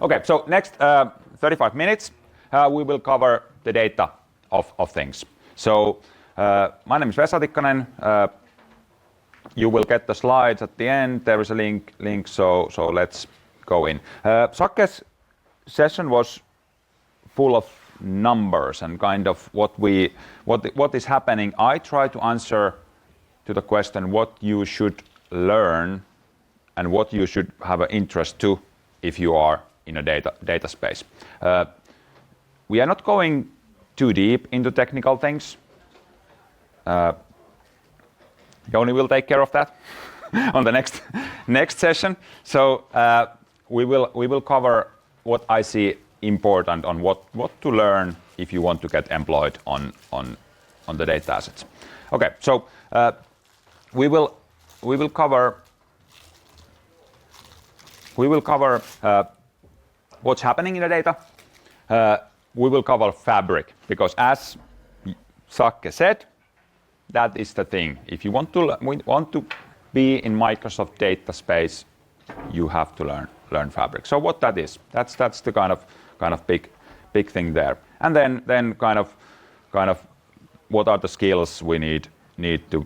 Okay, so next 35 minutes, we will cover the data of things. So my name is Vesa Tikkanen. You will get the slides at the end. There is a link. So let's go in. Sakke's session was full of numbers and kind of what is happening. I try to answer to the question what you should learn and what you should have an interest to if you are in a data space. We are not going too deep into technical things. Joni will take care of that on the next session. So we will cover what I see important on what to learn if you want to get employed on the data assets. Okay, so we will cover what's happening in the data. We will cover Fabric because, as Sakke said, that is the thing. If you want to be in Microsoft data space, you have to learn Fabric. So what that is, that's the kind of big thing there. And then kind of what are the skills we need to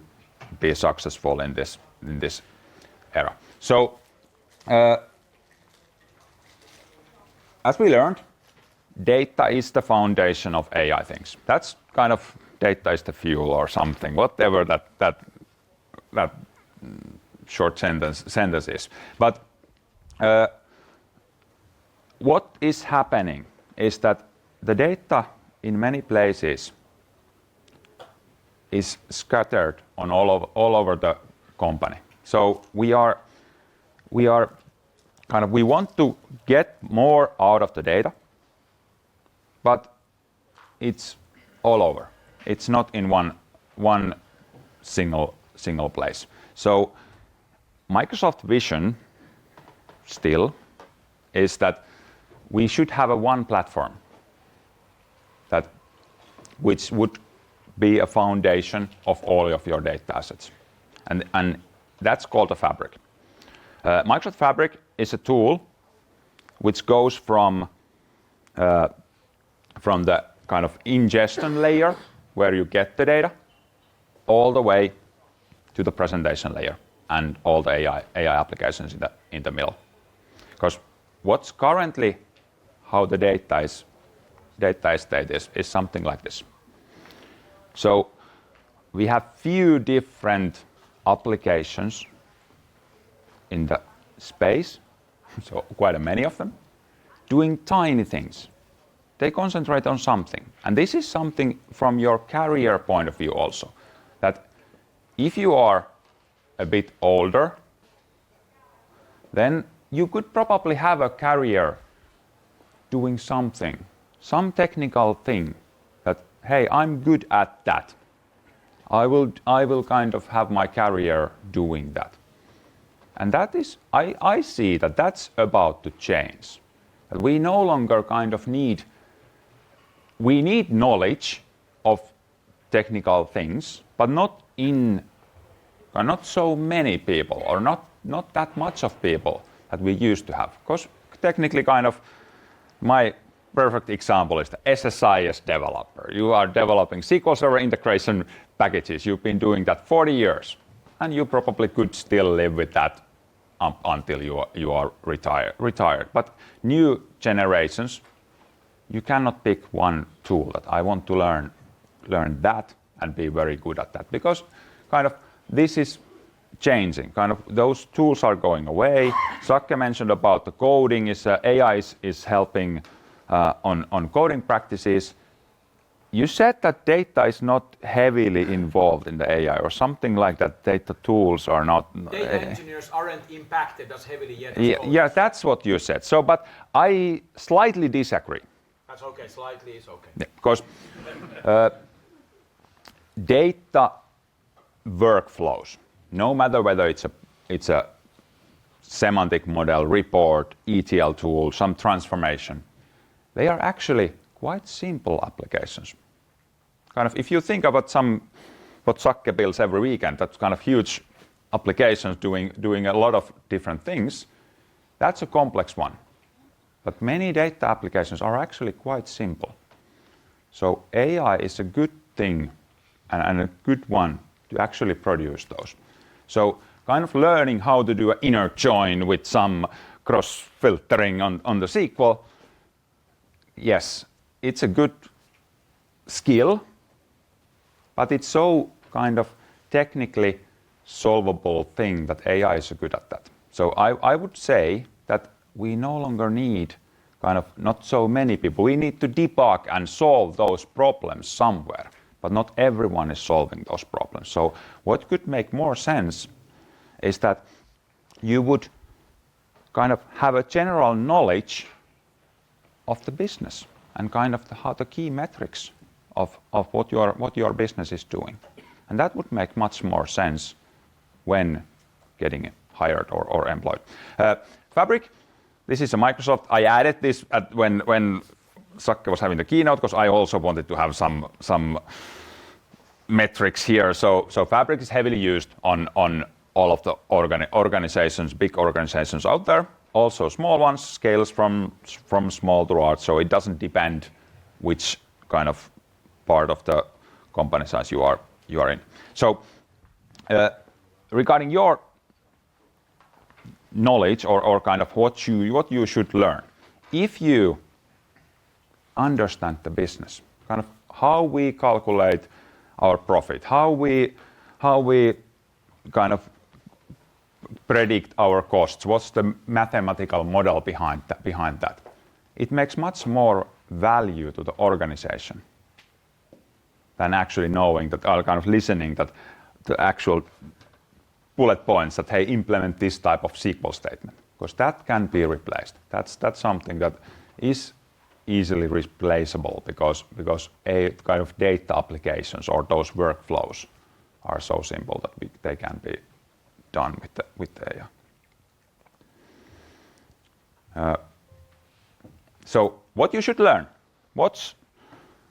be successful in this era. So as we learned, data is the foundation of AI things. That's kind of data is the fuel or something, whatever that short sentence is. But what is happening is that the data in many places is scattered on all over the company. So we want to get more out of the data, but it's all over. It's not in one single place. So Microsoft vision still is that we should have one platform which would be a foundation of all of your data assets, and that's called a Fabric. Microsoft Fabric is a tool which goes from the kind of ingestion layer where you get the data all the way to the presentation layer and all the AI applications in the middle. Because what's currently how the data state is something like this. So we have few different applications in the space, so quite many of them, doing tiny things. They concentrate on something. And this is something from your career point of view also, that if you are a bit older, then you could probably have a career doing something, some technical thing that, hey, I'm good at that. I will kind of have my career doing that. And that is, I see that that's about to change. That we no longer kind of need knowledge of technical things, but not so many people, or not that much of people that we used to have. Because technically kind of my perfect example is the SSIS developer. You are developing SQL Server integration packages. You've been doing that 40 years, and you probably could still live with that until you are retired. But new generations, you cannot pick one tool that I want to learn that and be very good at that, because kind of this is changing. Kind of those tools are going away. Sakke mentioned about the coding. AI is helping on coding practices. You said that data is not heavily involved in the AI or something like that. Data tools are not. Data engineers aren't impacted as heavily yet. Yeah, that's what you said. So, but I slightly disagree. That's okay. Slightly is okay. Yeah, because data workflows, no matter whether it's a semantic model, report, ETL tool, some transformation, they are actually quite simple applications. Kind of, if you think about what Sakke builds every weekend, that's kind of huge applications doing a lot of different things. That's a complex one. but many data applications are actually quite simple. So AI is a good thing and a good one to actually produce those. So kind of learning how to do an inner join with some cross-filtering on the SQL, yes, it's a good skill, but it's so kind of technically solvable thing that AI is good at that. So I would say that we no longer need kind of not so many people. We need to debug and solve those problems somewhere, but not everyone is solving those problems. So what could make more sense is that you would kind of have a general knowledge of the business and kind of how the key metrics of what your business is doing. And that would make much more sense when getting hired or employed. Fabric, this is a Microsoft. I added this when Sakke was having the keynote because I also wanted to have some metrics here. So Fabric is heavily used on all of the organizations, big organizations out there. Also small ones, scales from small to large. So it doesn't depend which kind of part of the company size you are in. So regarding your knowledge or kind of what you should learn, if you understand the business, kind of how we calculate our profit, how we kind of predict our costs, what's the mathematical model behind that, it makes much more value to the organization than actually knowing that, or kind of listening that the actual bullet points that, hey, implement this type of SQL statement, because that can be replaced. That's something that is easily replaceable because a kind of data applications or those workflows are so simple that they can be done with the AI. So what you should learn, what's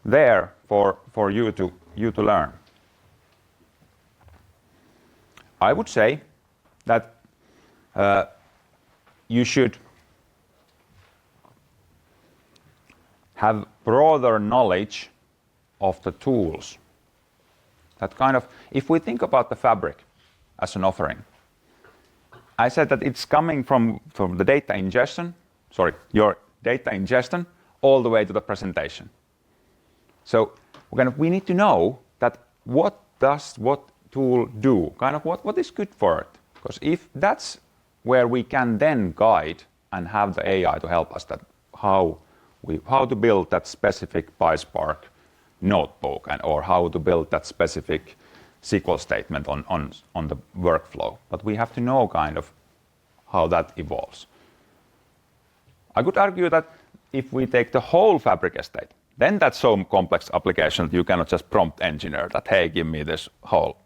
there for you to learn? I would say that you should have broader knowledge of the tools. That kind of, if we think about the Fabric as an offering, I said that it's coming from the data ingestion, your data ingestion, all the way to the presentation. So we need to know that what does what tool do, kind of what is good for it. Because if that's where we can then guide and have the AI to help us, that how to build that specific PySpark notebook or how to build that specific SQL statement on the workflow. But we have to know kind of how that evolves. I could argue that if we take the whole Fabric estate, then that's so complex application that you cannot just prompt engineer that, hey, give me this whole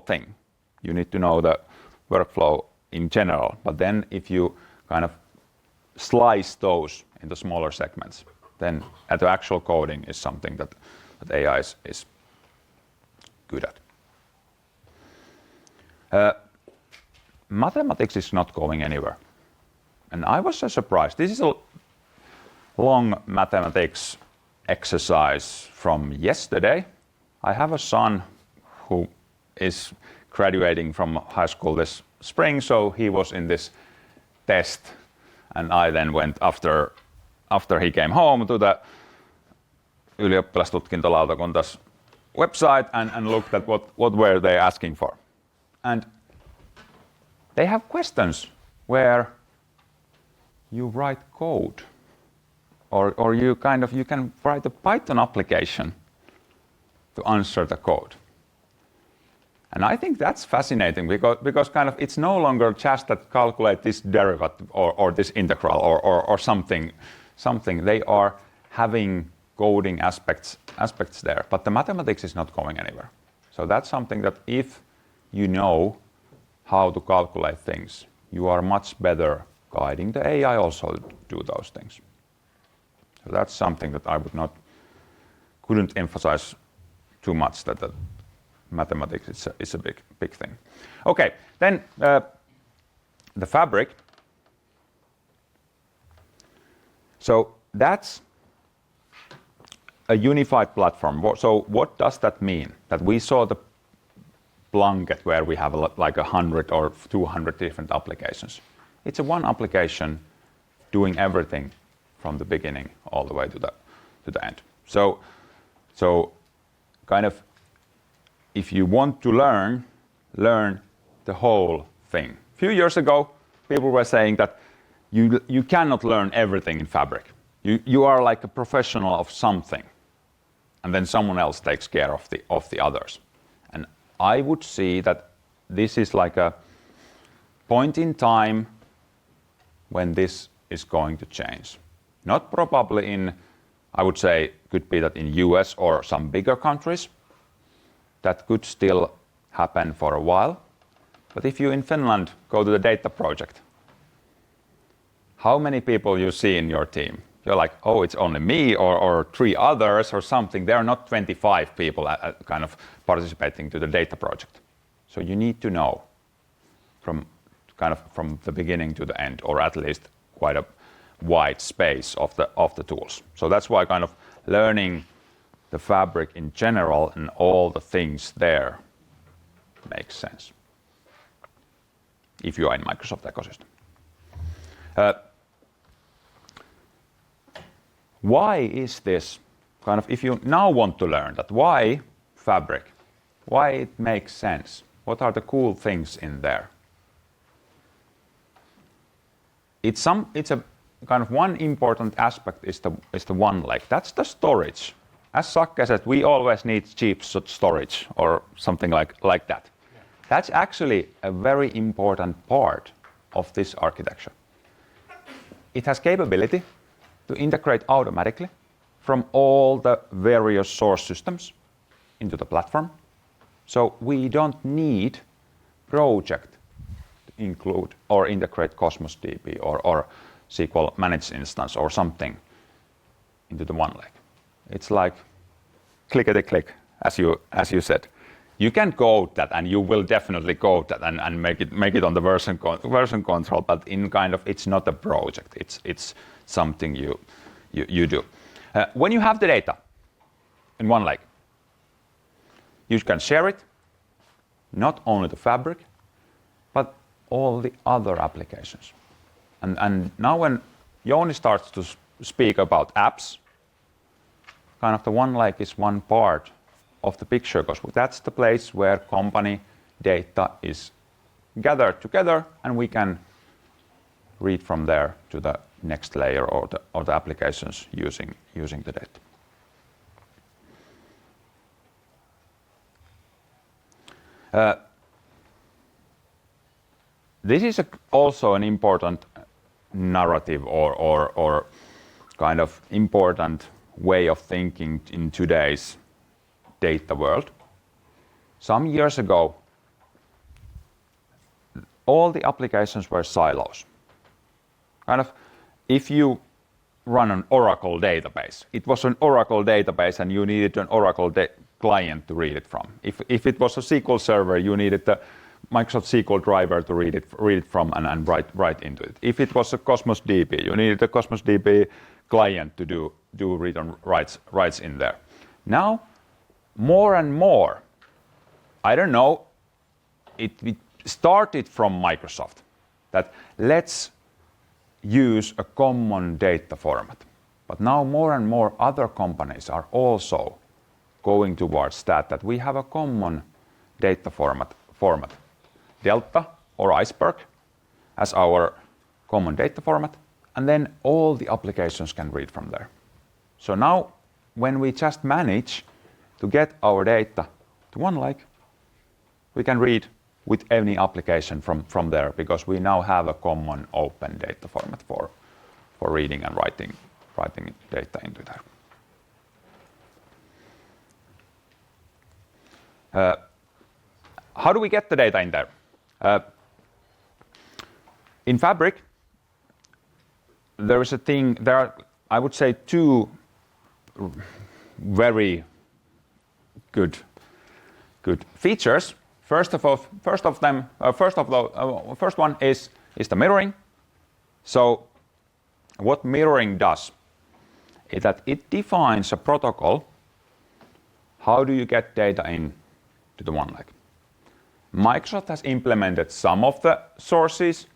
thing. You need to know the workflow in general. But then if you kind of slice those into smaller segments, then the actual coding is something that AI is good at. Mathematics is not going anywhere. And I was so surprised. This is a long mathematics exercise from yesterday. I have a son who is graduating from high school this spring, so he was in this test, and I then went after he came home to the ylioppilastutkintolautakunta's website and looked at what were they asking for. And they have questions where you write code or you can write a Python application to answer the code. And I think that's fascinating because kind of it's no longer just that calculate this derivative or this integral or something. They are having coding aspects there, but the mathematics is not going anywhere. So that's something that if you know how to calculate things, you are much better guiding the AI also to do those things. So that's something that I couldn't emphasize too much, that the mathematics is a big thing. Okay, then the Fabric. So that's a unified platform. So what does that mean? That we saw the blanket where we have like 100 or 200 different applications. It's a one application doing everything from the beginning all the way to the end. So kind of if you want to learn the whole thing. A few years ago, people were saying that you cannot learn everything in Fabric. You are like a professional of something, and then someone else takes care of the others. And I would see that this is like a point in time when this is going to change. Not probably in, I would say, could be that in US or some bigger countries. That could still happen for a while. But if you in Finland go to the data project, how many people you see in your team? You're like, oh, it's only me or 3 others or something. There are not 25 people kind of participating to the data project. So you need to know from the beginning to the end, or at least quite a wide space of the tools. So that's why kind of learning the Fabric in general and all the things there makes sense if you are in Microsoft ecosystem. Why is this kind of, if you now want to learn that, why Fabric? Why it makes sense? What are the cool things in there? It's a kind of one important aspect is the one leg. That's the storage. As Sakke said, we always need cheap storage or something like that. Yeah. That's actually a very important part of this architecture. It has capability to integrate automatically from all the various source systems into the platform. So we don't need project to include or integrate Cosmos DB or SQL managed instance or something into the one leg. It's like clickety-click, as you said. You can code that, and you will definitely code that and make it on the version control. But in kind of, it's not a project. It's something you do. When you have the data in one leg, you can share it, not only the Fabric, but all the other applications. And now when Jouni starts to speak about apps, kind of the one leg is one part of the picture, because that's the place where company data is gathered together, and we can read from there to the next layer or the applications using the data. This is also an important narrative or kind of important way of thinking in today's data world. Some years ago, all the applications were silos. Kind of, if you run an Oracle database, it was an Oracle database and you needed an Oracle client to read it from. If it was a SQL server, you needed the Microsoft SQL driver to read it from and write into it. If it was a Cosmos DB, you needed the Cosmos DB client to do read and writes in there. Now, more and more, I don't know, it started from Microsoft that let's use a common data format. But now more and more other companies are also going towards that we have a common data format. Delta or Iceberg as our common data format, and then all the applications can read from there. So now when we just manage to get our data to one leg, we can read with any application from there, because we now have a common open data format for reading and writing data into there. How do we get the data in there? In Fabric, there are, I would say, 2 very good features. First one is the mirroring. So what mirroring does is that it defines a protocol. How do you get data in to the one lake? Microsoft has implemented some of the sources.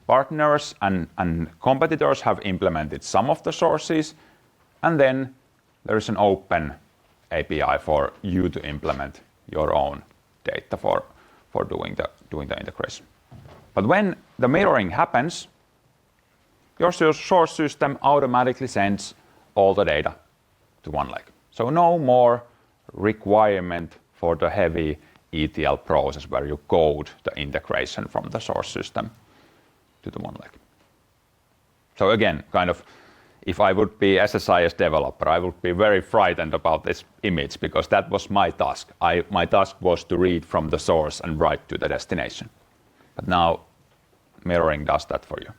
Partners and competitors have implemented some of the sources. And then there is an open API for you to implement your own data for doing the integration. But when the mirroring happens, your source system automatically sends all the data to one lake. So no more requirement for the heavy ETL process where you code the integration from the source system to the one lake. So again, kind of, if I would be SSIS developer, I would be very frightened about this image because that was my task. My task was to read from the source and write to the destination. But now mirroring does that for you.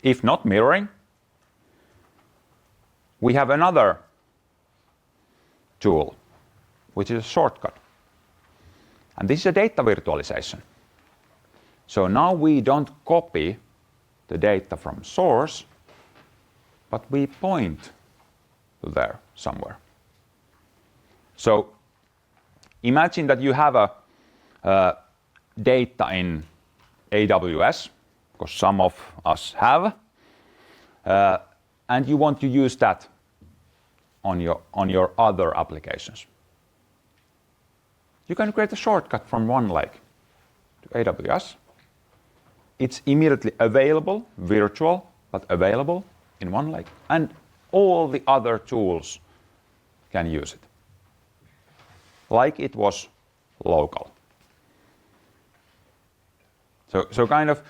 If not mirroring, we have another tool, which is a shortcut. And this is a data virtualization. So now we don't copy the data from source, but we point to there somewhere. So imagine that you have a data in AWS, because some of us have, and you want to use that on your other applications. You can create a shortcut from one lake to AWS. It's immediately available, virtual, but available in one lake. And all the other tools can use it. Like it was local. So kind of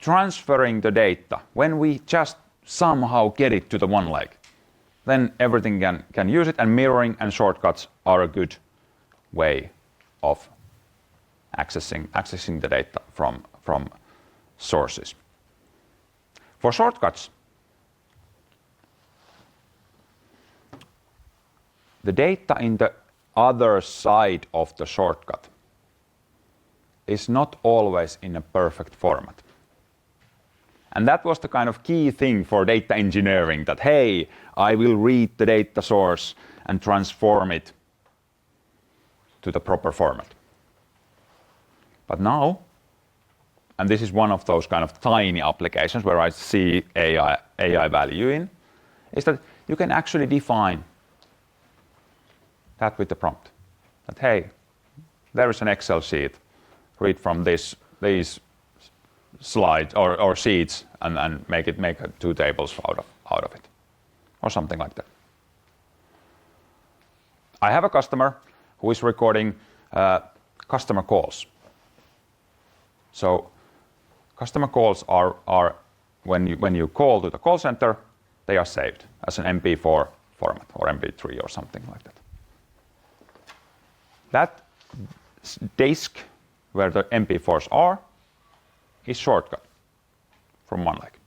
transferring the data, when we just somehow get it to the one lake, then everything can use it, and mirroring and shortcuts are a good way of accessing the data from sources. For shortcuts, the data in the other side of the shortcut is not always in a perfect format. And that was the kind of key thing for data engineering, that, hey, I will read the data source and transform it to the proper format. But now, and this is one of those kind of tiny applications where I see AI value in, is that you can actually define that with the prompt. That, hey, there is an Excel sheet, read from these slides or sheets and make two tables out of it, or something like that. I have a customer who is recording customer calls. So customer calls are when you call to the call center, they are saved as an MP4 format or MP3 or something like that. That disk where the MP4s are is shortcut from one lake.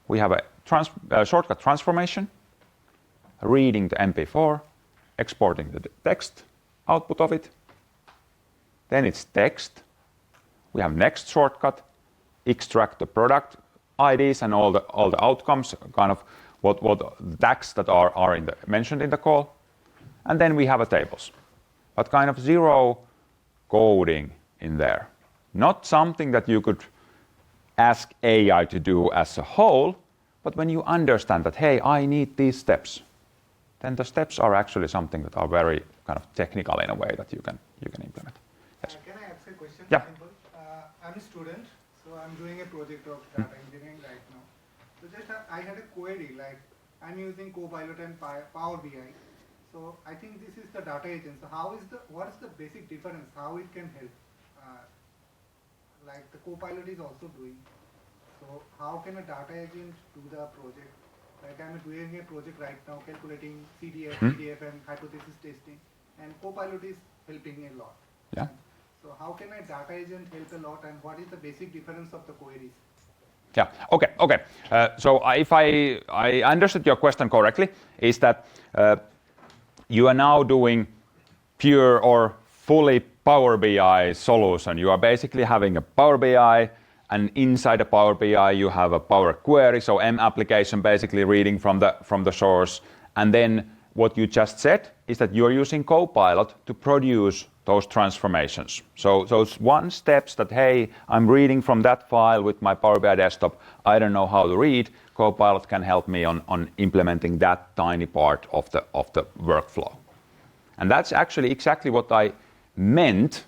We have a shortcut transformation, reading the MP4, exporting the text output of it. Then it's text. We have next shortcut, extract the product IDs and all the outcomes, kind of what DAX that are mentioned in the call. And then we have a tables, but kind of zero coding in there. Not something that you could ask AI to do as a whole, but when you understand that, hey, I need these steps, then the steps are actually something that are very kind of technical in a way that you can implement. Yes. Can I ask a question? Yeah. I'm a student, so I'm doing a project of data engineering right now. So just I had a query, like I'm using Copilot and Power BI. So I think this is the data agent. So what is the basic difference? How it can help? Like the Copilot is also doing. So how can a data agent do the project? Like I'm doing a project right now, calculating CDF, PDF, and hypothesis testing, and Copilot is helping a lot. Yeah. So how can a data agent help a lot, and what is the basic difference of the queries? Yeah. Okay. So if I understood your question correctly, is that you are now doing pure or fully Power BI solution. You are basically having a Power BI and inside the Power BI you have a Power Query, so M application basically reading from the source. And then what you just said is that you're using Copilot to produce those transformations. So those one steps that, hey, I'm reading from that file with my Power BI desktop, I don't know how to read, Copilot can help me on implementing that tiny part of the workflow. And that's actually exactly what I meant,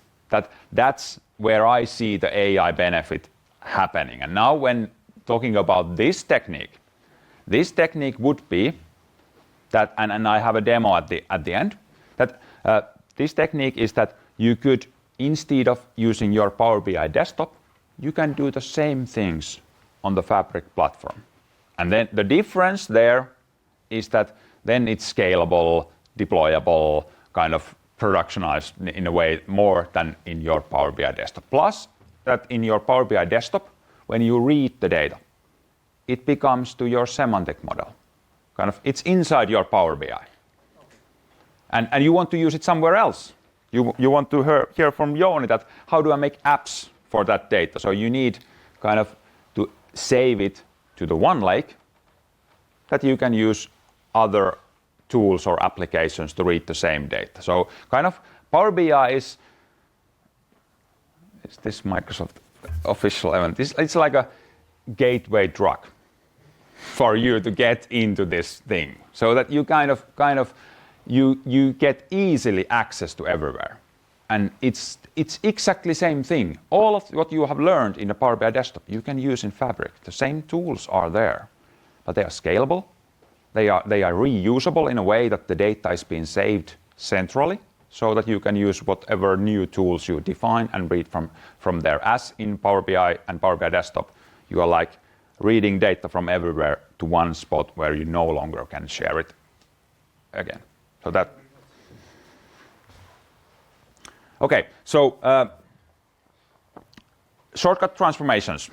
that's where I see the AI benefit happening. And now when talking about this technique would be that, and I have a demo at the end, that this technique is that you could, instead of using your Power BI desktop, you can do the same things on the Fabric platform. And then the difference there is that then it's scalable, deployable, kind of productionized in a way more than in your Power BI desktop. Plus, that in your Power BI desktop, when you read the data, it becomes to your semantic model. Kind of, it's inside your Power BI. And you want to use it somewhere else. You want to hear from Jouni that how do I make apps for that data? So you need kind of to save it to the one lake that you can use other tools or applications to read the same data. So kind of Power BI is this Microsoft official event. It's like a gateway drug for you to get into this thing, so that you kind of you get easily access to everywhere. And it's exactly the same thing. All of what you have learned in the Power BI desktop, you can use in Fabric. The same tools are there, but they are scalable. They are reusable in a way that the data is being saved centrally, so that you can use whatever new tools you define and read from there. As in Power BI and Power BI desktop, you are like reading data from everywhere to one spot where you no longer can share it again. So that. Okay, so shortcut transformations.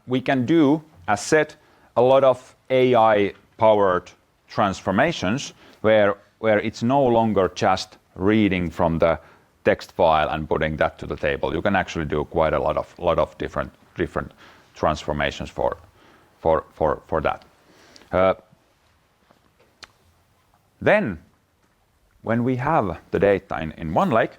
We can do, as said, a lot of AI-powered transformations where it's no longer just reading from the text file and putting that to the table. You can actually do quite a lot of different transformations for that. Then, when we have the data in one lake,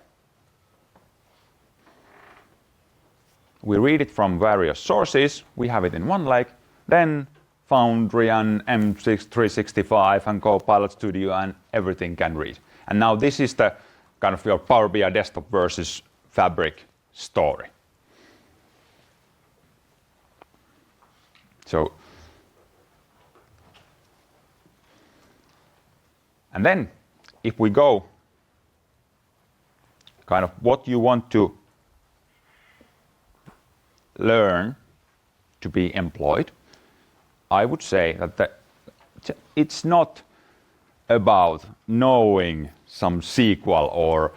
we read it from various sources, we have it in one lake, then Foundry and M365 and Copilot Studio and everything can read. And now this is the kind of your Power BI desktop versus Fabric story. So, and then if we go kind of what you want to learn to be employed, I would say that it's not about knowing some SQL or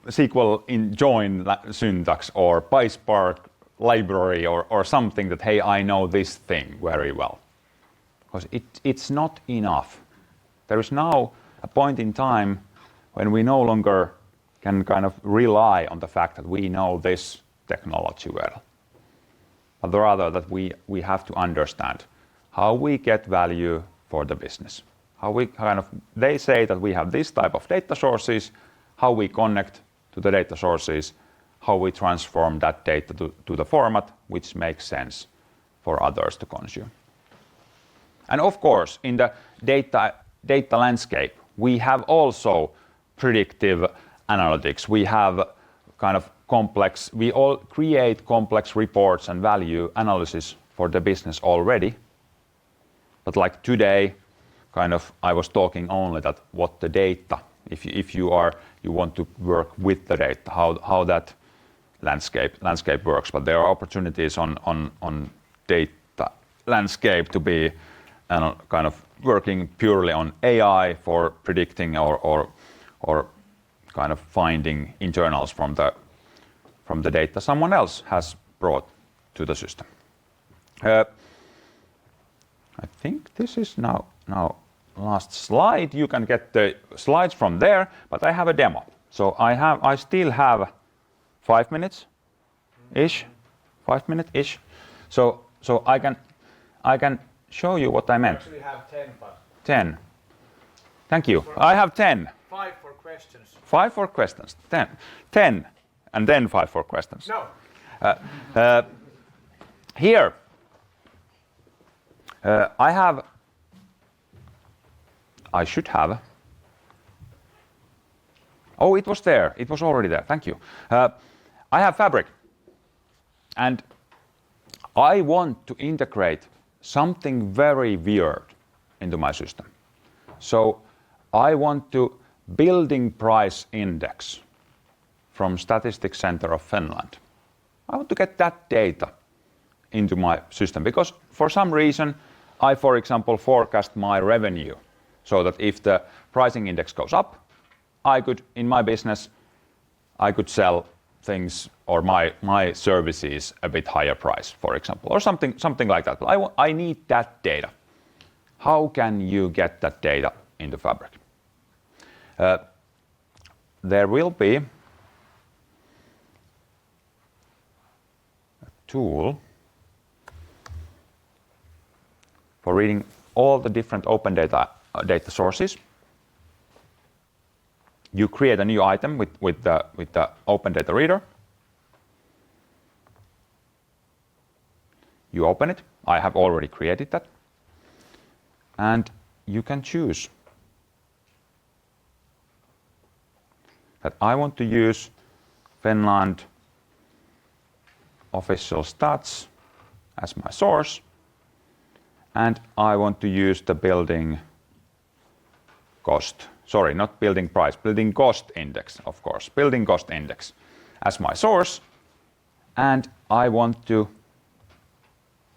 SQL in join syntax or PySpark library or something that, hey, I know this thing very well. Because it's not enough. There is now a point in time when we no longer can kind of rely on the fact that we know this technology well. But rather that we have to understand how we get value for the business. How we kind of, they say that we have this type of data sources, how we connect to the data sources, how we transform that data to the format which makes sense for others to consume. And of course, in the data landscape, we have also predictive analytics. We have kind of we all create complex reports and value analysis for the business already. But like today, kind of I was talking only that what the data, if you want to work with the data, how that landscape works. But there are opportunities on data landscape to be kind of working purely on AI for predicting or kind of finding internals from the data someone else has brought to the system. I think this is now last slide. You can get the slides from there, but I have a demo. So I still have 5 minutes ish 5 minutes-ish. So I can show you what I meant. Actually have 10, but 10. Thank you. I have 10. 5 for questions. 5 for questions. 10. 10. And then 5 for questions. No. Here, I should have. Oh, it was there. It was already there. Thank you. I have Fabric. And I want to integrate something very weird into my system. So I want to building price index from Statistics Center of Finland. I want to get that data into my system because for some reason I, for example, forecast my revenue so that if the pricing index goes up, I could, in my business, I could sell things or my services a bit higher price, for example, or something like that. But I need that data. How can you get that data into Fabric? There will be a tool for reading all the different open data sources. You create a new item with the open data reader. You open it. I have already created that. And you can choose that I want to use Finland official stats as my source, and I want to use the building cost. Sorry, not building price, building cost index, of course, building cost index as my source, and I want to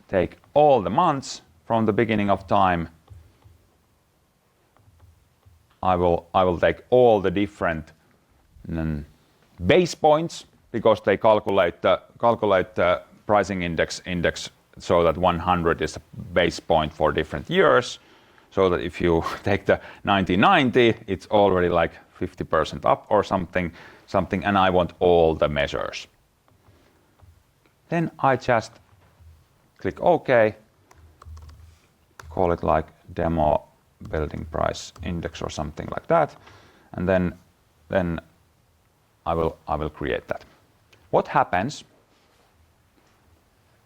take all the months from the beginning of time. I will take all the different base points because they calculate the pricing index so that 100 is a base point for different years. So that if you take the 1990, it's already like 50% up or something, and I want all the measures. Then I just click OK, call it like demo building price index or something like that, and then I will create that. What happens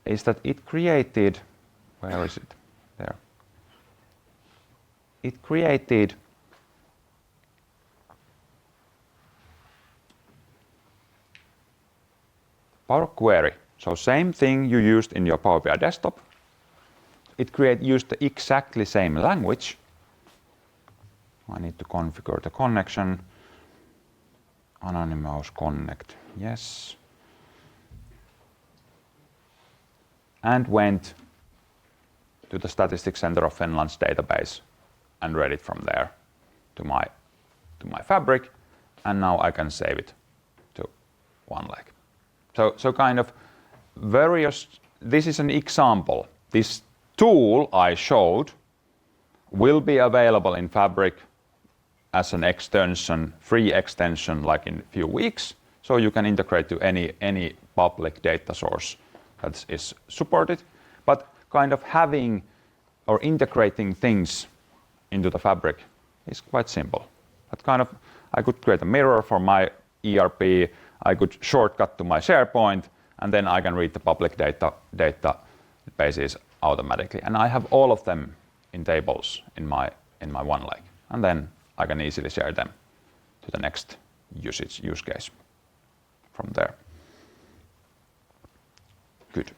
is that it created, where is it? There. It created Power Query. So same thing you used in your Power BI desktop. It used the exactly same language. I need to configure the connection. Anonymous connect, yes. And went to the Statistics Center of Finland's database and read it from there to my Fabric, and now I can save it to OneLake. So kind of various. This is an example. This tool I showed will be available in Fabric as an extension, free extension, like in a few weeks. So you can integrate to any public data source that is supported. But kind of having or integrating things into the Fabric is quite simple. But kind of, I could create a mirror for my ERP, I could shortcut to my SharePoint, and then I can read the public databases automatically. And I have all of them in tables in my OneLake. And then I can easily share them to the next use case from there. Good.